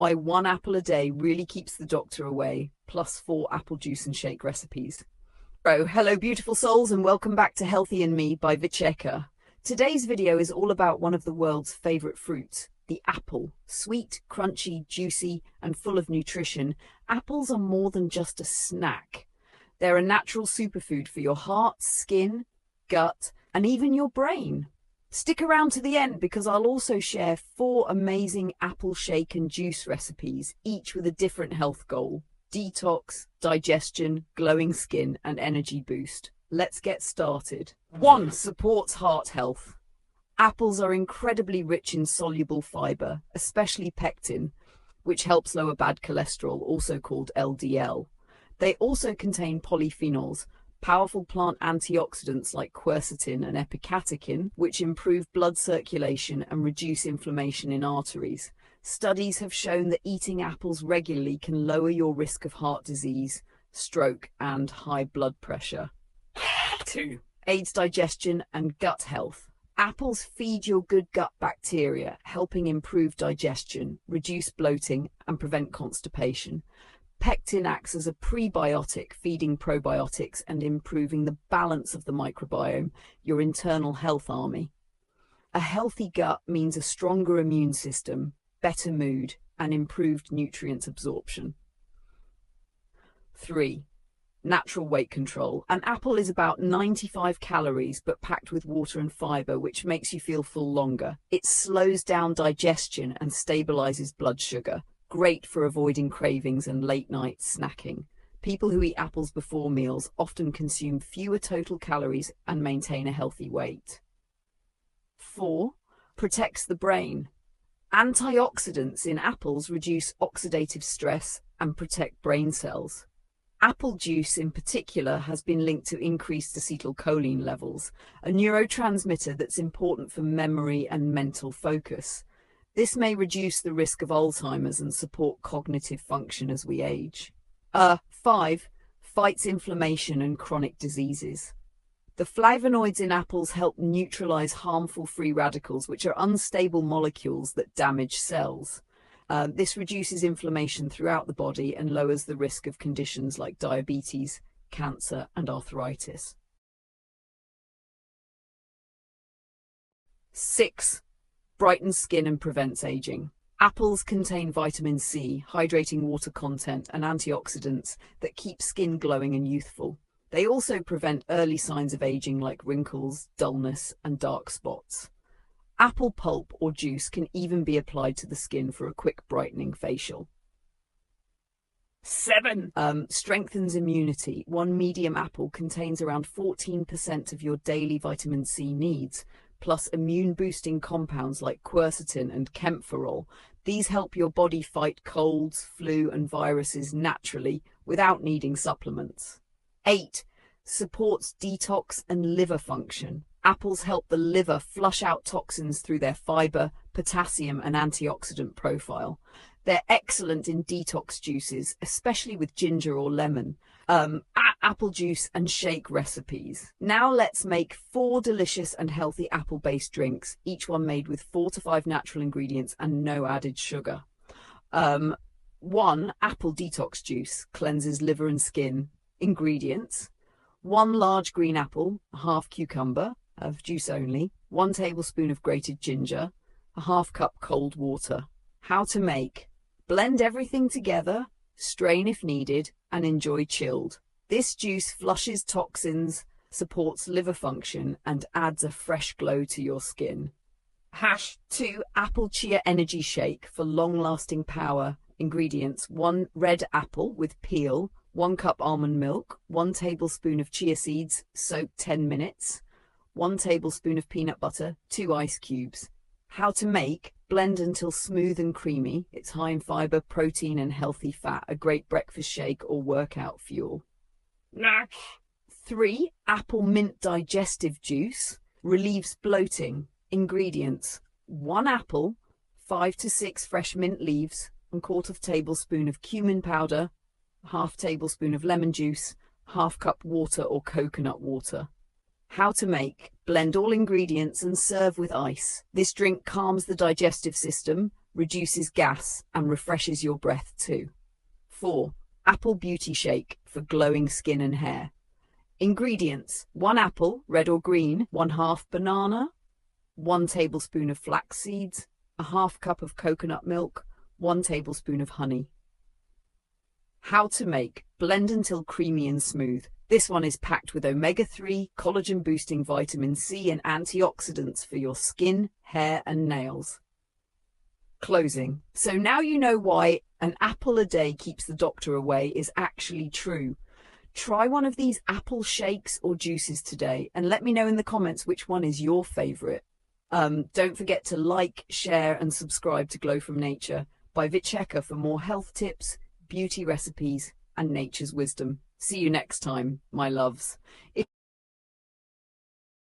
Why 1 apple a day really keeps the doctor away, plus 4 apple juice and shake recipes. Hello beautiful souls and welcome back to Healthy and Me by Vichheka. Today's video is all about one of the world's favorite fruits, the apple. Sweet, crunchy, juicy, and full of nutrition, apples are more than just a snack. They're a natural superfood for your heart, skin, gut, and even your brain. Stick around to the end because I'll also share 4 amazing apple shake and juice recipes, each with a different health goal: detox, digestion, glowing skin, and energy boost. Let's get started. 1. Supports heart health. Apples are incredibly rich in soluble fiber, especially pectin, which helps lower bad cholesterol, also called LDL. They also contain polyphenols, powerful plant antioxidants like quercetin and epicatechin, which improve blood circulation and reduce inflammation in arteries. Studies have shown that eating apples regularly can lower your risk of heart disease, stroke, and high blood pressure. 2. Aids digestion and gut health. Apples feed your good gut bacteria, helping improve digestion, reduce bloating, and prevent constipation. Pectin acts as a prebiotic, feeding probiotics and improving the balance of the microbiome, your internal health army. A healthy gut means a stronger immune system, better mood, and improved nutrient absorption. 3. Natural weight control. An apple is about 95 calories but packed with water and fiber, which makes you feel full longer. It slows down digestion and stabilizes blood sugar. Great for avoiding cravings and late-night snacking. People who eat apples before meals often consume fewer total calories and maintain a healthy weight. 4. Protects the brain. Antioxidants in apples reduce oxidative stress and protect brain cells. Apple juice in particular has been linked to increased acetylcholine levels, a neurotransmitter that's important for memory and mental focus. This may reduce the risk of Alzheimer's and support cognitive function as we age. 5. Fights inflammation and chronic diseases. The flavonoids in apples help neutralize harmful free radicals, which are unstable molecules that damage cells. This reduces inflammation throughout the body and lowers the risk of conditions like diabetes, cancer, and arthritis. 6. Brightens skin and prevents aging. Apples contain vitamin C, hydrating water content, and antioxidants that keep skin glowing and youthful. They also prevent early signs of aging like wrinkles, dullness, and dark spots. Apple pulp or juice can even be applied to the skin for a quick brightening facial. 7. Strengthens immunity. 1 medium apple contains around 14% of your daily vitamin C needs, plus immune-boosting compounds like quercetin and camphorol. These help your body fight colds, flu, and viruses naturally without needing supplements. 8. Supports detox and liver function. Apples help the liver flush out toxins through their fiber, potassium, and antioxidant profile. They're excellent in detox juices, especially with ginger or lemon, apple juice and shake recipes. Now let's make 4 delicious and healthy apple-based drinks, each one made with 4 to 5 natural ingredients and no added sugar. 1. Apple detox juice, cleanses liver and skin. Ingredients: 1 large green apple, a half cucumber, of juice only, 1 tablespoon of grated ginger, a half cup cold water. How to make: blend everything together, strain if needed, and enjoy chilled. This juice flushes toxins, supports liver function, and adds a fresh glow to your skin. 2. Apple chia energy shake for long-lasting power. Ingredients: 1 red apple with peel, 1 cup almond milk, 1 tablespoon of chia seeds, soaked 10 minutes, 1 tablespoon of peanut butter, 2 ice cubes. How to make: blend until smooth and creamy. It's high in fiber, protein, and healthy fat, a great breakfast shake or workout fuel. 3. Apple mint digestive juice, relieves bloating. Ingredients: 1 apple, 5 to 6 fresh mint leaves, 1/4 tablespoon of cumin powder, 1/2 tablespoon of lemon juice, 1/2 cup water or coconut water. How to make: blend all ingredients and serve with ice. This drink calms the digestive system, reduces gas and refreshes your breath too. 4. Apple Beauty Shake for glowing skin and hair. Ingredients: 1 apple, red or green, 1/2 banana, 1 tablespoon of flax seeds, a 1/2 cup of coconut milk, 1 tablespoon of honey. How to make: blend until creamy and smooth. This one is packed with omega-3, collagen-boosting vitamin C and antioxidants for your skin, hair and nails. Closing. So now you know why an apple a day keeps the doctor away is actually true. Try one of these apple shakes or juices today and let me know in the comments which one is your favorite. Don't forget to like, share and subscribe to Glow from Nature by Vichheka for more health tips, beauty recipes and nature's wisdom. See you next time, my loves.